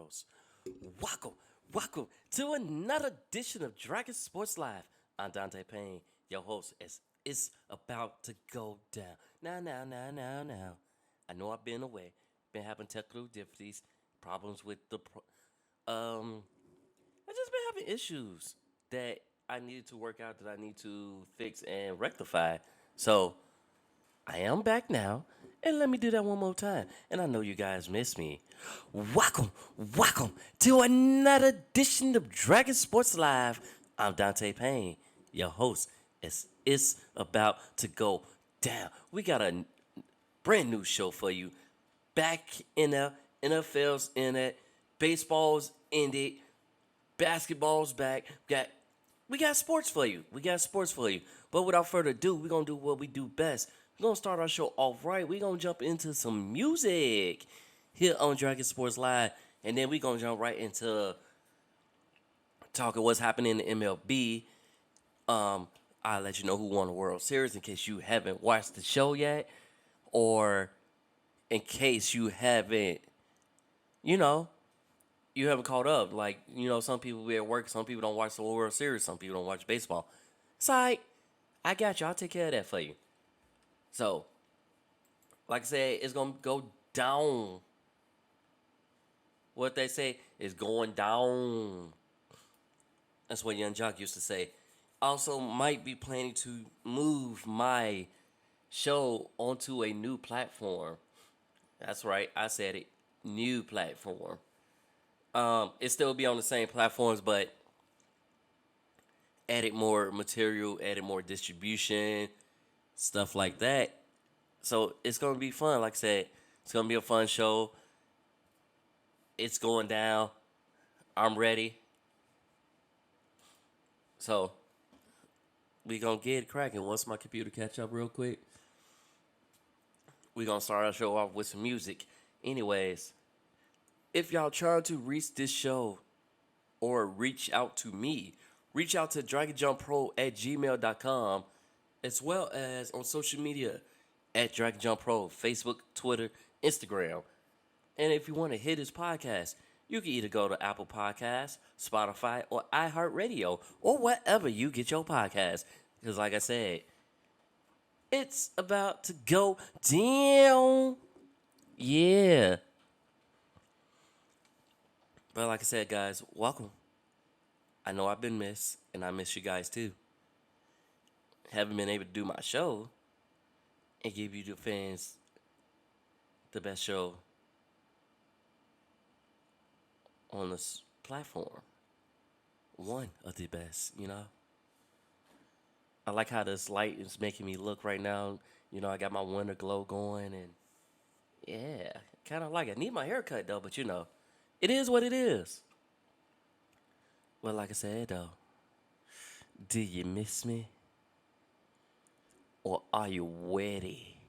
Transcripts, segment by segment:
Astros. Welcome, welcome to another edition of Dragon Sports Live. I'm Dante Payne, your host, as it's about to go down. Now. I know I've been away, been having technical difficulties, problems with I just been having issues that I needed to work out, that I need to fix and rectify. So I am back now, and let me do that one more time. And I know you guys miss me. Welcome to another edition of Dragon Sports Live. I'm Dante Payne, your host. It's about to go down. We got a brand new show for you. Back in the NFL's in it, baseball's ended, basketball's back. We got sports for you. But without further ado, we're going to do what we do best. We're going to start our show off right. We're going to jump into some music here on Dragon Sports Live. And then we're going to jump right into talking what's happening in the MLB. I'll let you know who won the World Series in case you haven't watched the show yet. Or in case you haven't, you haven't caught up. Like, some people be at work, some people don't watch the World Series, some people don't watch baseball. It's alright. I got you. I'll take care of that for you. So, like I said, it's going to go down. What they say is going down. That's what Young Jock used to say. Also, might be planning to move my show onto a new platform. That's right. I said it. New platform. It still be on the same platforms, but added more material, added more distribution, stuff like that. So it's gonna be fun. Like I said, it's gonna be a fun show. It's going down. I'm ready. So we gonna get it cracking. Once my computer catch up real quick, we gonna start our show off with some music. Anyways, if y'all trying to reach this show or reach out to me, reach out to dragonjumppro@gmail.com, as well as on social media at dragonjumppro, Facebook, Twitter, Instagram. And if you want to hit this podcast, you can either go to Apple Podcasts, Spotify, or iHeartRadio, or wherever you get your podcast. Because like I said, it's about to go down. Yeah. But like I said, guys, welcome. I know I've been missed, and I miss you guys too. Haven't been able to do my show and give you the fans the best show on this platform. One of the best, I like how this light is making me look right now. I got my winter glow going, and yeah, kind of like it. I need my haircut though, but it is what it is. Well, like I said though, do you miss me? Or are you ready?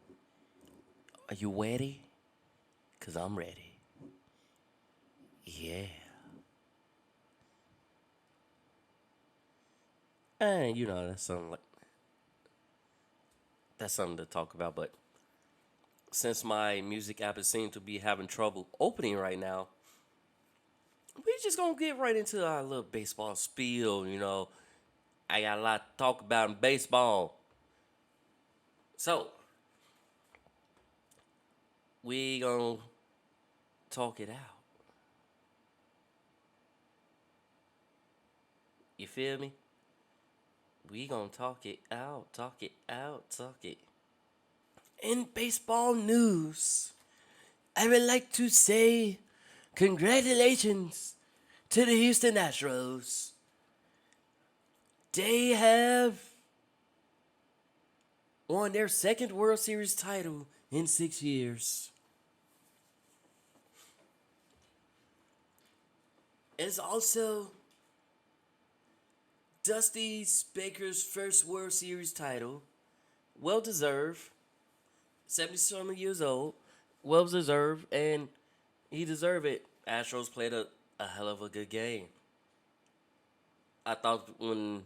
Are you ready? Because I'm ready. Yeah. And that's something to talk about, but since my music app is seem to be having trouble opening right now, we just gonna get right into our little baseball spiel, I got a lot to talk about in baseball. So, we gonna talk it out. You feel me? We gonna talk it out. In baseball news, I would like to say congratulations to the Houston Astros. They have won their second World Series title in 6 years. It's also Dusty Baker's first World Series title. Well deserved. 70-something years old. Well deserved, and he deserved it. Astros played a hell of a good game. I thought when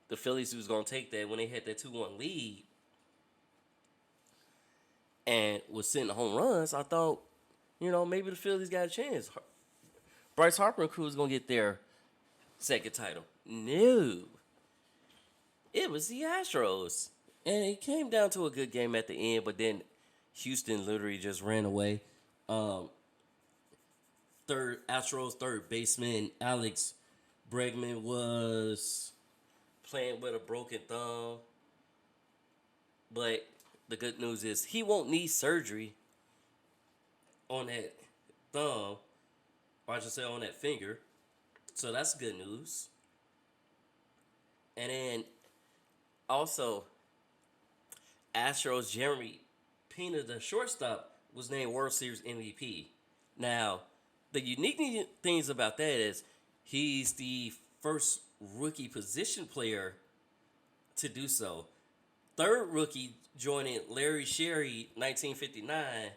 the Phillies was going to take that, when they had that 2-1 lead and was sitting home runs, I thought, maybe the Phillies got a chance. Bryce Harper and crew was gonna get their second title. No, it was the Astros, and it came down to a good game at the end. But then Houston literally just ran away. Um, Astros third baseman Alex Bregman was playing with a broken thumb, but the good news is he won't need surgery on that thumb, or I should say on that finger. So that's good news. And then also, Astros Jeremy Pena, the shortstop, was named World Series MVP. Now, the unique things about that is he's the first rookie position player to do so. Third rookie joining Larry Sherry, 1959,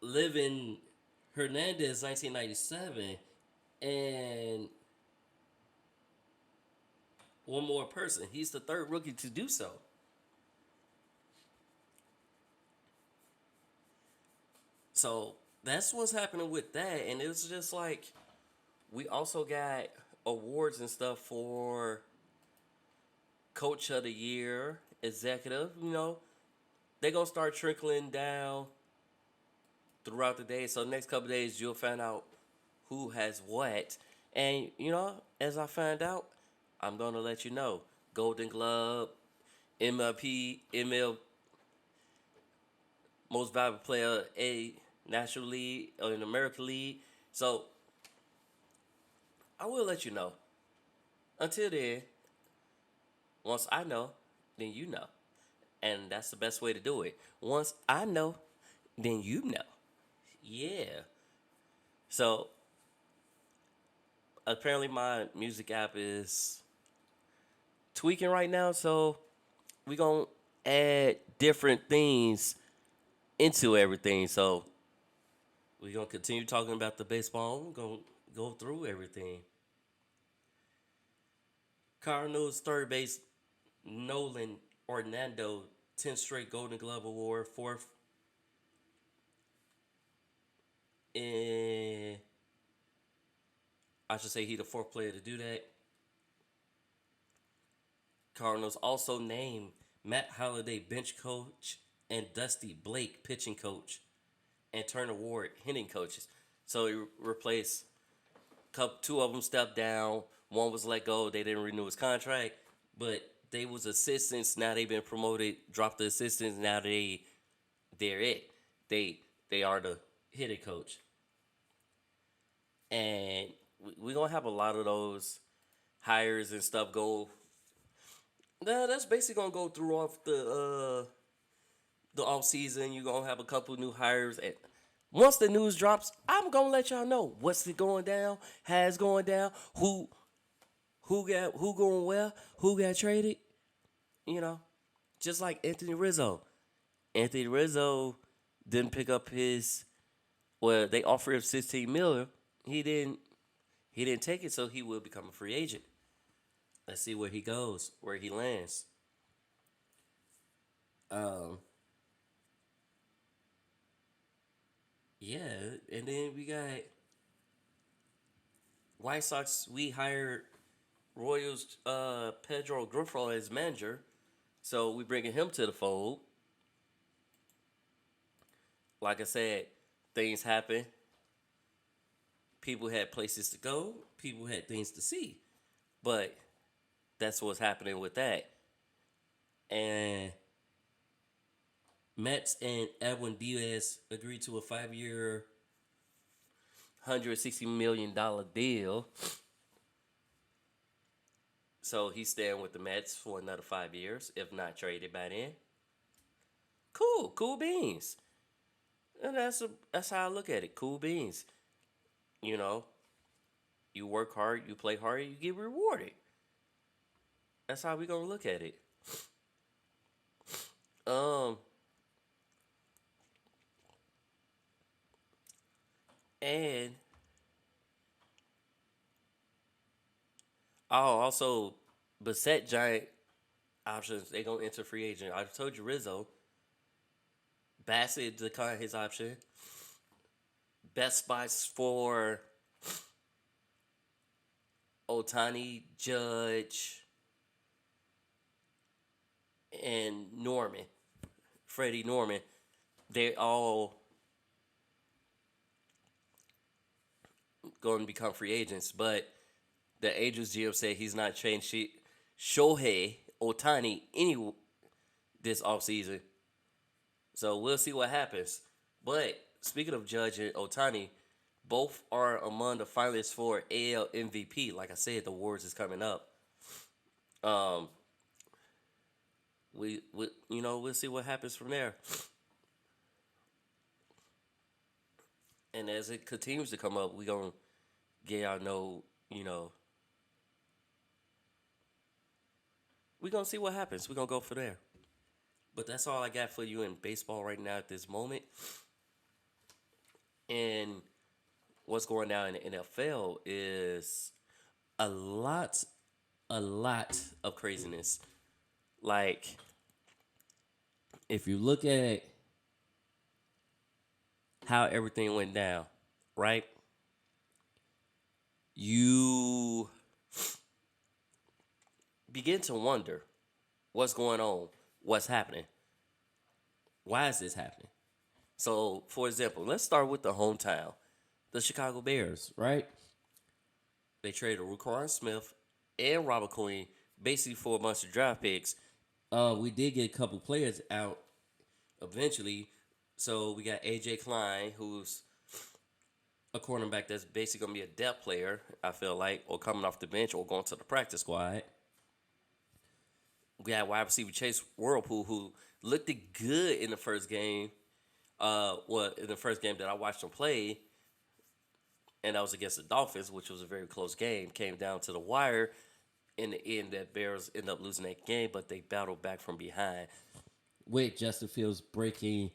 Livan Hernandez, 1997, and one more person. He's the third rookie to do so. So that's what's happening with that. And it was just like, we also got awards and stuff for Coach of the Year, Executive. They're going to start trickling down throughout the day. So next couple days, you'll find out who has what. And, as I find out, I'm going to let you know. Golden Glove, MLP, Most Valuable Player, a National League, or an American League. So, I will let you know. Until then, once I know, then you know. And that's the best way to do it. Once I know, then you know. Yeah. So, apparently my music app is tweaking right now, so we're going to add different things into everything. So, we're going to continue talking about the baseball. We're going to go through everything. Cardinals third base Nolan Arenado, 10th straight Golden Glove Award, fourth. And I should say he the fourth player to do that. Cardinals also named Matt Holliday bench coach and Dusty Blake pitching coach, and Turner Ward hitting coaches. So he replaced two of them stepped down. One was let go. They didn't renew his contract, but they was assistants. Now they've been promoted. Dropped the assistants. Now they're it. They are the hitting coach, and we're gonna have a lot of those hires and stuff go. That's basically gonna go through off the off season. You're gonna have a couple new hires, and once the news drops, I'm gonna let y'all know what's it going down, has going down, who going where, who got traded. Just like Anthony Rizzo. Anthony Rizzo didn't pick up his. Well, they offered him $16 million. He didn't take it, so he will become a free agent. Let's see where he goes, where he lands. Yeah, and then we got White Sox. We hired Royals Pedro Grifol as manager, so we bringing him to the fold. Like I said, things happen. People had places to go. People had things to see, but that's what's happening with that. And Mets and Edwin Diaz agreed to a 5-year, $160 million deal. So he's staying with the Mets for another 5 years, if not traded by then. Cool beans. And that's how I look at it. Cool beans. You work hard, you play hard, you get rewarded. That's how we gonna look at it. And also Bassett Giant options, they gonna enter free agent. I told you Rizzo. Bassett declined his option. Best spots for Otani, Judge, and Norman, Freddie Norman, they all going to become free agents. But the Angels GM said he's not changed Shohei Otani any this offseason. So we'll see what happens. But speaking of Judge and Otani, both are among the finalists for AL MVP. Like I said, the awards is coming up. Um, we'll see what happens from there. And as it continues to come up, we gonna get y'all know, we gonna see what happens. We gonna go for there. But that's all I got for you in baseball right now at this moment. And what's going down in the NFL is a lot, a lot of craziness. Like, if you look at how everything went down, right? You begin to wonder what's going on, what's happening, why is this happening? So, for example, let's start with the hometown, the Chicago Bears, right? They traded Roquan Smith and Robert Quinn basically for a bunch of draft picks. We did get a couple players out eventually. So we got AJ Kein, who's a cornerback that's basically going to be a depth player, I feel like, or coming off the bench or going to the practice squad. We had wide receiver Chase Whirlpool, who looked good in the first game. In the first game that I watched him play, and that was against the Dolphins, which was a very close game. Came down to the wire. In the end, that Bears ended up losing that game, but they battled back from behind. With Justin Fields breaking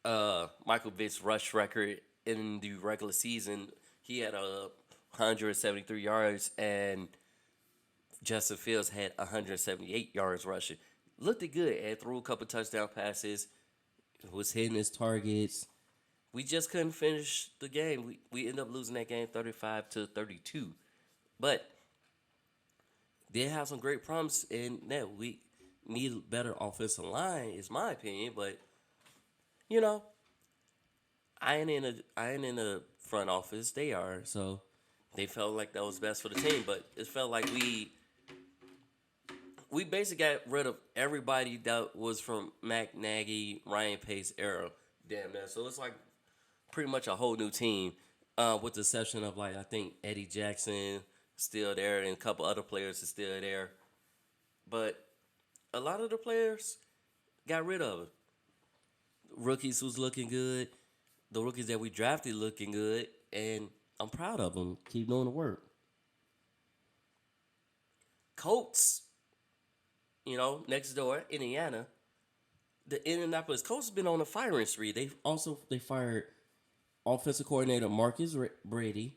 Michael Vick's rush record in the regular season. He had 173 yards, and Justin Fields had 178 yards rushing. Looked good and threw a couple touchdown passes. Was hitting his targets. We just couldn't finish the game. We ended up losing that game 35-32. But they have some great promise in that. We need a better offensive line, is my opinion. But I ain't in the front office. They are, so they felt like that was best for the team. But it felt like we basically got rid of everybody that was from Mac Nagy, Ryan Pace era. Damn that. So it's like pretty much a whole new team, with the exception of I think Eddie Jackson still there and a couple other players are still there. But a lot of the players got rid of it. Rookies was looking good. The rookies that we drafted looking good, and I'm proud of them. Keep doing the work. Colts, next door, Indiana. The Indianapolis Colts have been on a firing spree. They fired offensive coordinator Marcus Brady.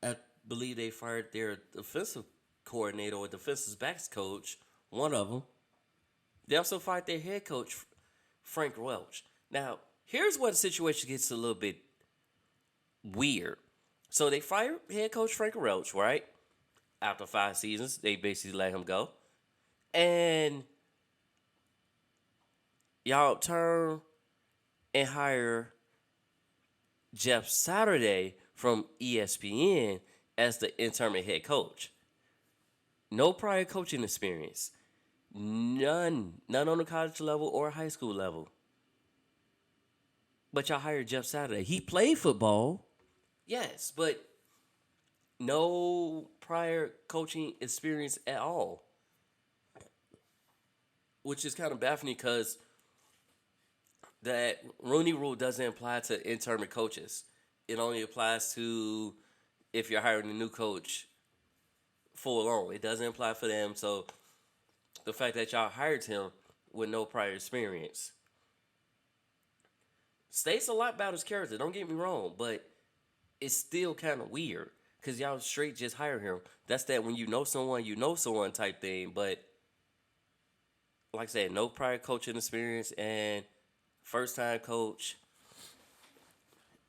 I believe they fired their defensive coordinator or defensive backs coach, one of them. They also fired their head coach, Frank Welch. Now, here's where the situation gets a little bit weird. So they fired head coach Frank Welch, right? After 5 seasons, they basically let him go. And y'all turn and hire Jeff Saturday from ESPN as the interim head coach. No prior coaching experience. None on the college level or high school level. But y'all hired Jeff Saturday. He played football, yes, but no prior coaching experience at all. Which is kind of baffling because that Rooney Rule doesn't apply to interim coaches. It only applies to if you're hiring a new coach full on. It doesn't apply for them. So the fact that y'all hired him with no prior experience states a lot about his character. Don't get me wrong, but it's still kind of weird because y'all straight just hire him. That's that when you know someone type thing. But like I said, no prior coaching experience and first time coach.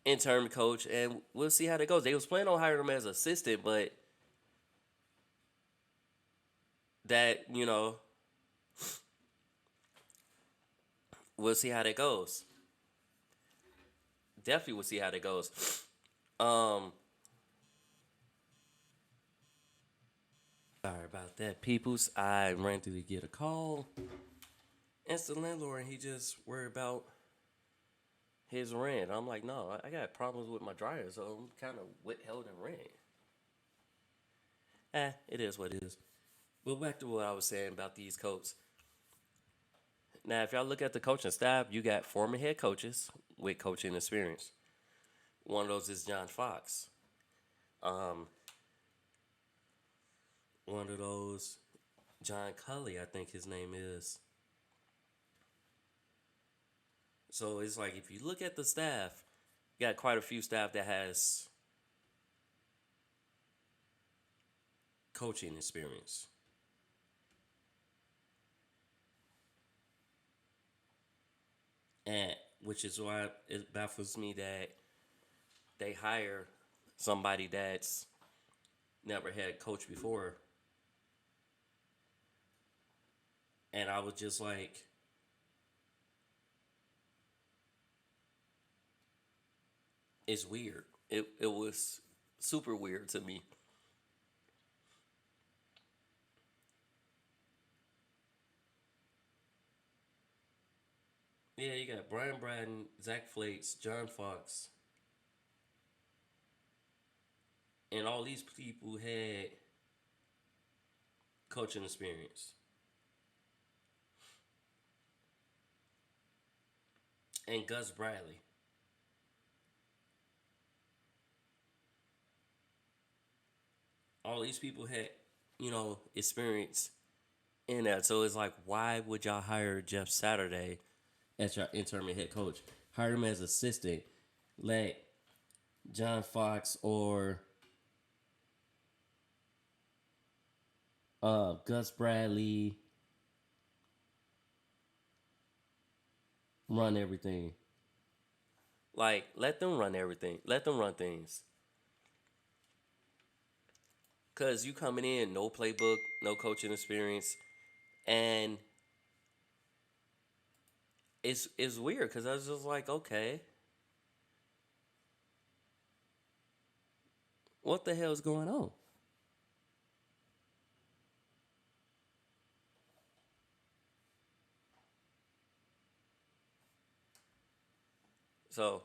interim coach, and we'll see how that goes. They was planning on hiring him as assistant, but that we'll see how that goes. Definitely, we'll see how that goes. Um, Sorry about that, peoples. I ran through to get a call. It's the landlord, and he just worried about his rent. I'm like, no, I got problems with my dryer, so I'm kind of withheld in rent. It is what it is. But back to what I was saying about these coats. Now, if y'all look at the coaching staff, you got former head coaches with coaching experience. One of those is John Fox. Um, One of those, John Cully, I think his name is. So it's like if you look at the staff, you got quite a few staff that has coaching experience. And which is why it baffles me that they hire somebody that's never had coach before. And I was just like, it's weird. It was super weird to me. Yeah, you got Brian Bradden, Zach Flakes, John Fox, and all these people had coaching experience. And Gus Bradley. All these people had, experience in that. So it's like, why would y'all hire Jeff Saturday as your interim head coach? Hire him as assistant. Let John Fox or Gus Bradley run everything. Like, let them run everything. Let them run things. Cause you coming in, no playbook, no coaching experience, and it's weird. Cause I was just like, okay, what the hell is going on? So,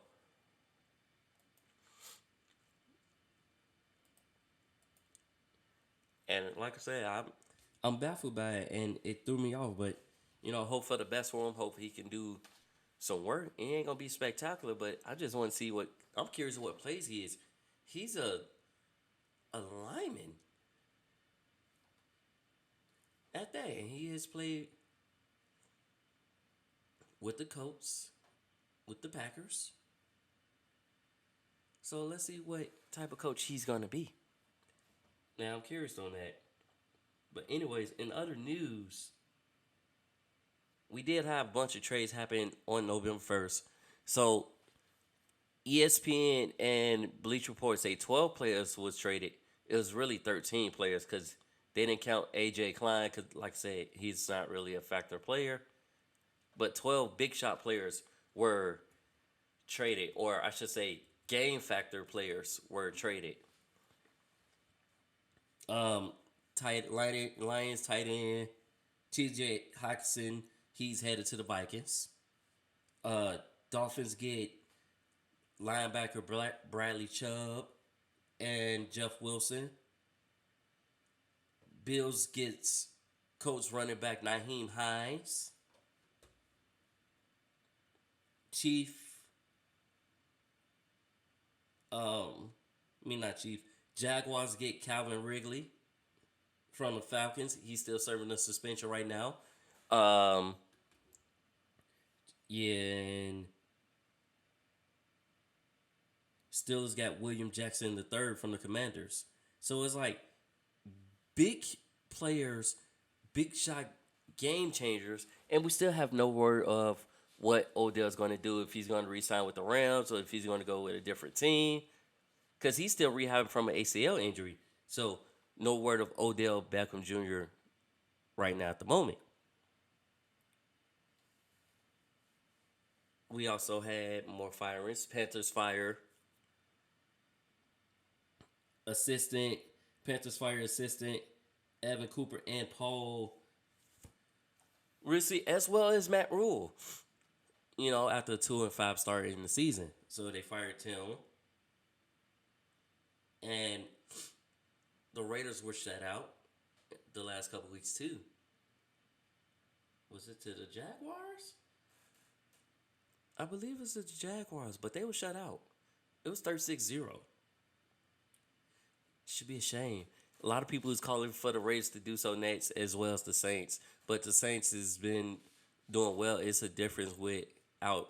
and like I said, I'm baffled by it, and it threw me off. But hope for the best for him. Hope he can do some work. He ain't gonna be spectacular, but I just want to see what. I'm curious what plays he is. He's a lineman at that, and he has played with the Colts, with the Packers. So let's see what type of coach he's gonna be. Now I'm curious on that. But anyways, in other news, we did have a bunch of trades happen on November 1st. So ESPN and Bleach Report say 12 players was traded. It was really 13 players because they didn't count AJ Klein because, like I said, he's not really a factor player. But 12 big shot players were traded, or I should say, game factor players were traded. Um, Lions tight end TJ Hockenson, he's headed to the Vikings. Uh, Dolphins get linebacker Bradley Chubb and Jeff Wilson. Bills gets Colts running back Naheem Hines. Chief, not Chief. Jaguars get Calvin Ridley from the Falcons. He's still serving a suspension right now. Um, yeah, and Steelers got William Jackson III from the Commanders. So it's like big players, big shot game changers, and we still have no word of what Odell's going to do, if he's going to re-sign with the Rams or if he's going to go with a different team, because he's still rehabbing from an ACL injury. So no word of Odell Beckham Jr. right now at the moment. We also had more firings. Panthers fire assistant, Panthers fire assistant Evan Cooper and Paul Rissy, as well as Matt Rule. You know, after a 2-5 start in the season, so they fired him, and the Raiders were shut out the last couple weeks too. Was it to the Jaguars? I believe it was the Jaguars, but they were shut out. It was 36-0. Should be a shame. A lot of people is calling for the Raiders to do so next, as well as the Saints. But the Saints has been doing well. It's a difference without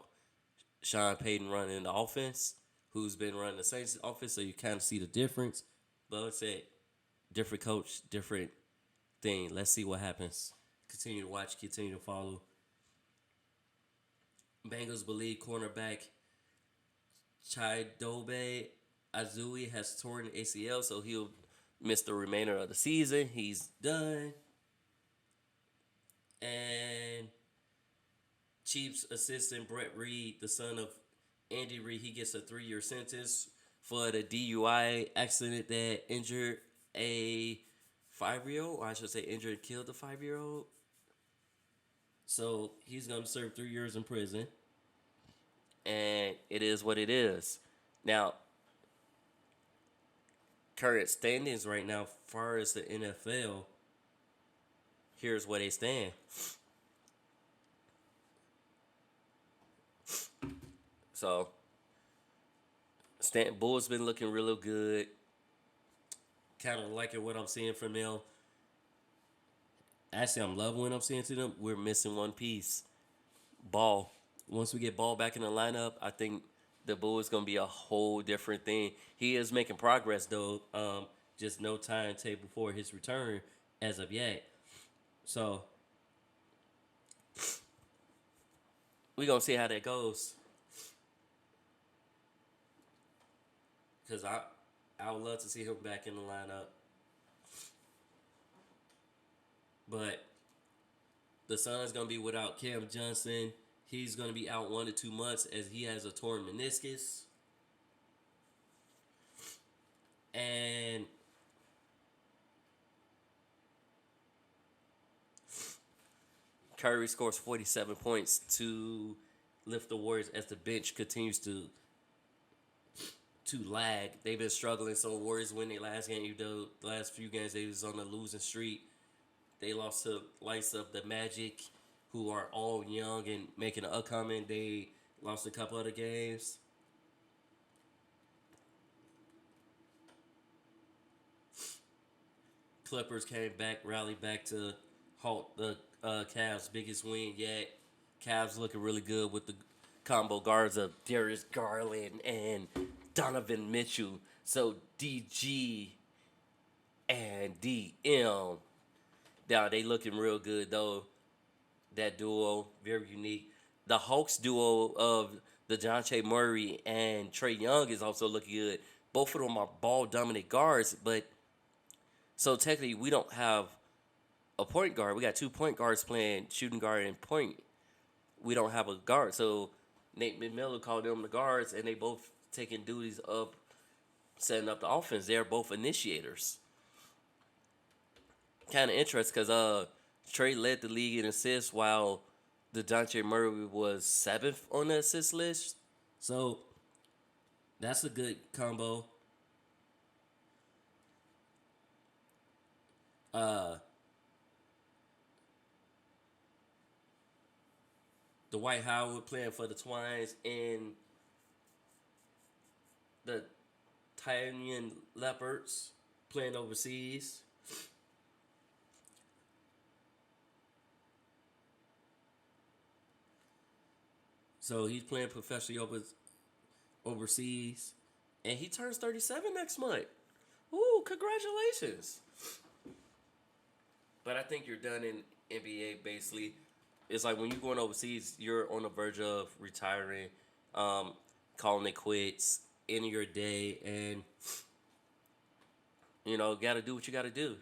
Sean Payton running the offense, who's been running the Saints offense, so you kind of see the difference. But let's say, different coach, different thing. Let's see what happens. Continue to watch, continue to follow. Bengals believe cornerback Chidobe Azui has torn ACL, so he'll miss the remainder of the season. He's done. And Chiefs assistant Brett Reed, the son of Andy Reid, he gets a 3-year sentence for the DUI accident that injured a 5-year-old, or I should say injured and killed a 5-year-old. So he's going to serve 3 years in prison. And it is what it is. Now, current standings right now, far as the NFL, here's where they stand. So, Bulls been looking really good. Kind of liking what I'm seeing from them. Actually, I'm loving what I'm seeing to them. We're missing one piece. Ball. Once we get Ball back in the lineup, I think the Bulls going to be a whole different thing. He is making progress, though. Just no timetable for his return as of yet. So, we're going to see how that goes. Because I would love to see him back in the lineup. But the Suns going to be without Cam Johnson. He's going to be out 1 to 2 months as he has a torn meniscus. And Curry scores 47 points to lift the Warriors as the bench continues to lag. They've been struggling, so Warriors win their last game. The last few games they was on a losing streak. They lost to likes of the Magic, who are all young and making an upcoming. They lost a couple other games. Clippers came back, rallied back to halt the Cavs' biggest win yet. Cavs looking really good with the combo guards of Darius Garland and Donovan Mitchell. So DG and DM. Now they looking real good though. That duo, very unique. The Hawks duo of the DeJounte Murray and Trae Young is also looking good. Both of them are ball dominant guards, but so technically we don't have a point guard. We got 2 point guards playing shooting guard and point. We don't have a guard. So Nate McMillan called them the guards, and they both taking duties of setting up the offense. They're both initiators. Kind of interesting because Trey led the league in assists while DeJounte Murray was 7th on the assist list. So that's a good combo. Dwight Howard playing for the Twines and the Tasmanian Leopards playing overseas. So he's playing professionally overseas. And he turns 37 next month. Ooh, congratulations. But I think you're done in NBA, basically. it's like when you're going overseas, you're on the verge of retiring, um, calling it quits, ending your day, and got to do what you got to do.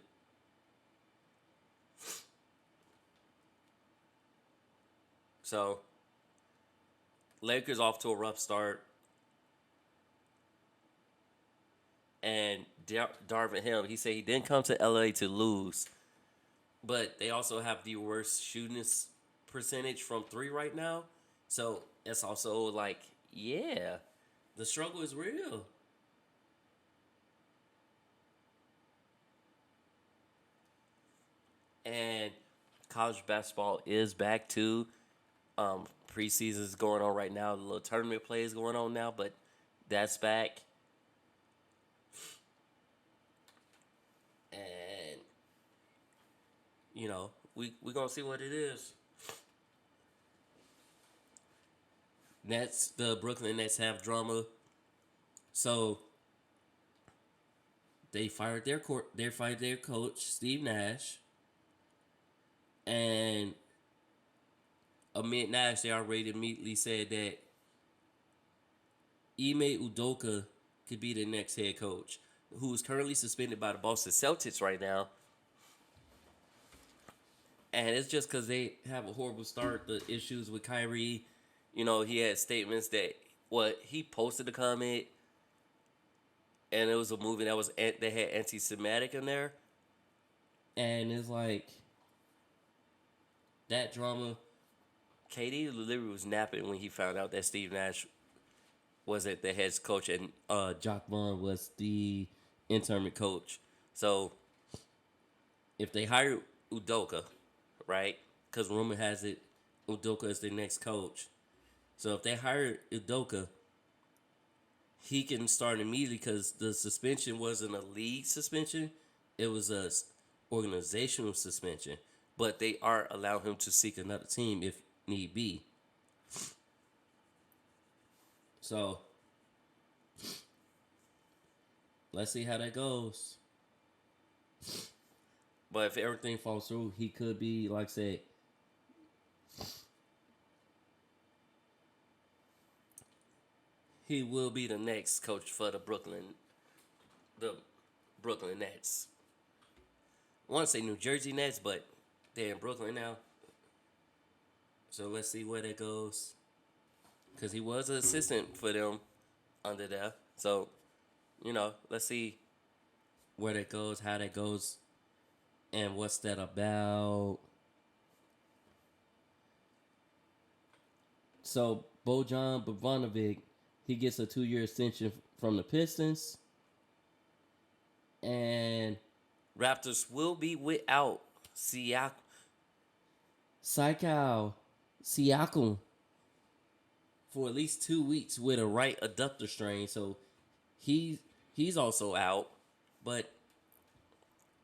So, Lakers off to a rough start, and Darvin Ham, he said he didn't come to LA to lose, but they also have the worst shooting percentage from three right now. So it's also like, yeah, the struggle is real. And college basketball is back too. Preseason is going on right now. The little tournament play is going on now, but that's back. And we gonna see what it is. Nets, the Brooklyn Nets have drama. So they fired their coach Steve Nash, and amid Nash, they already immediately said that Ime Udoka could be the next head coach, who is currently suspended by the Boston Celtics right now. And it's just because they have a horrible start. The issues with Kyrie, he had statements that he posted a comment, and it was a movie that they had anti-Semitic in there, and it's like that drama. KD literally was napping when he found out that Steve Nash wasn't the head coach and Jock Vaughn was the interim coach. So if they hire Udoka, right? Because rumor has it Udoka is the next coach. So if they hire Udoka, he can start immediately because the suspension wasn't a league suspension. It was a organizational suspension. But they are allowing him to seek another team if need be. So let's see how that goes. But if everything falls through, he could be, like I said, he will be the next coach for the Brooklyn Nets. I want to say New Jersey Nets, but they're in Brooklyn now. So let's see where that goes. Because he was an assistant for them under there. So, let's see where that goes, how that goes, and what's that about. So, Bojan Bogdanovic, he gets a 2-year extension from the Pistons. And Raptors will be without Siakam for at least 2 weeks with a right adductor strain. So he's also out. But,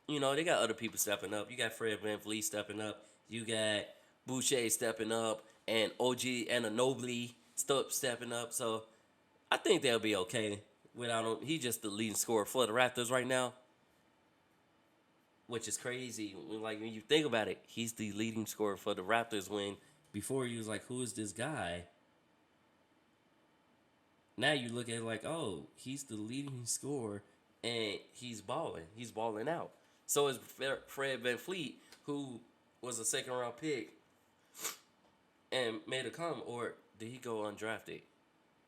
they got other people stepping up. You got Fred VanVleet stepping up. You got Boucher stepping up. And OG Anunoby stepping up. So I think they'll be okay without him. He's just the leading scorer for the Raptors right now, which is crazy. Like, when you think about it, he's the leading scorer for the Raptors when before he was like, who is this guy? Now you look at it like, oh, he's the leading scorer and he's balling. He's balling out. So is Fred VanVleet, who was a second-round pick and made a come, or did he go undrafted?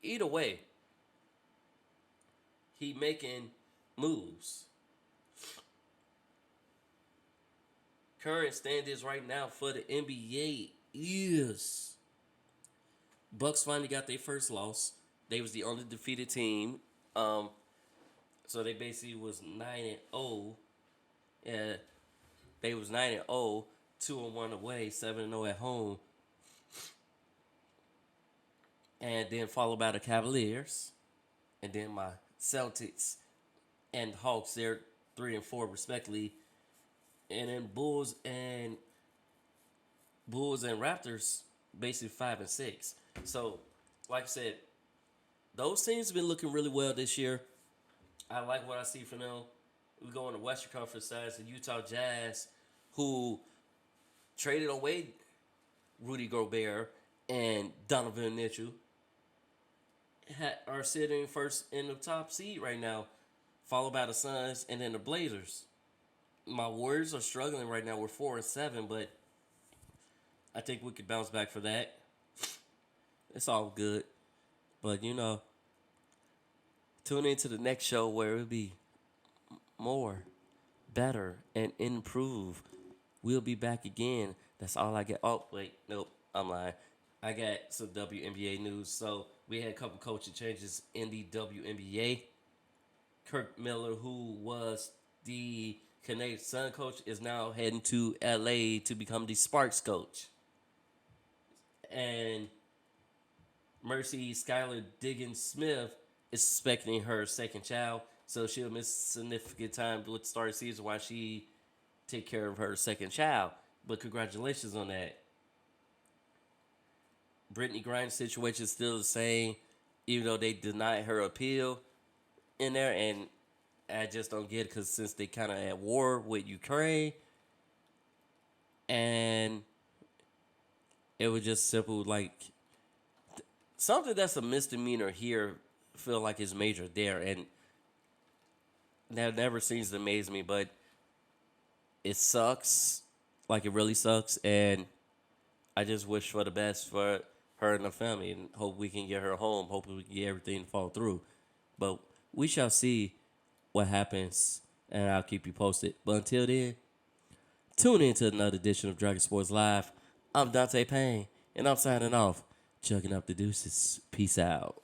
Either way, he making moves. Current standings right now for the NBA is Bucks finally got their first loss. They was the only defeated team. So they basically was 9-0. Yeah, they was 9-0, 2-1 away, 7-0 at home. And then followed by the Cavaliers. And then my Celtics and Hawks, they're 3-4 respectively. And then Bulls and Raptors, basically 5-6. So, like I said, those teams have been looking really well this year. I like what I see from them. We go on the Western Conference side, the Utah Jazz, who traded away Rudy Gobert, and Donovan Mitchell are sitting first in the top seed right now, followed by the Suns and then the Blazers. My Warriors are struggling right now. We're 4-7, but I think we could bounce back for that. It's all good. But, tune into the next show where it'll be more, better, and improve. We'll be back again. That's all I get. Oh, wait. Nope. I'm lying. I got some WNBA news. So, we had a couple coaching changes in the WNBA. Kirk Miller, who was the Canadian Sun coach, is now heading to LA to become the Sparks coach. And Mercy Skylar Diggins Smith is expecting her second child, so she'll miss significant time with the start of the season while she take care of her second child. But congratulations on that. Brittany Griner's situation is still the same, even though they denied her appeal in there, and I just don't get it because since they kind of at war with Ukraine, and it was just simple like something that's a misdemeanor here feel like is major there, and that never seems to amaze me, but it sucks, like it really sucks, and I just wish for the best for her and the family, and hope we can get her home. Hopefully we can get everything to fall through, but we shall see what happens, and I'll keep you posted. But until then, tune in to another edition of Dragon Sports Live. I'm Dante Payne, and I'm signing off, chugging up the deuces. Peace out.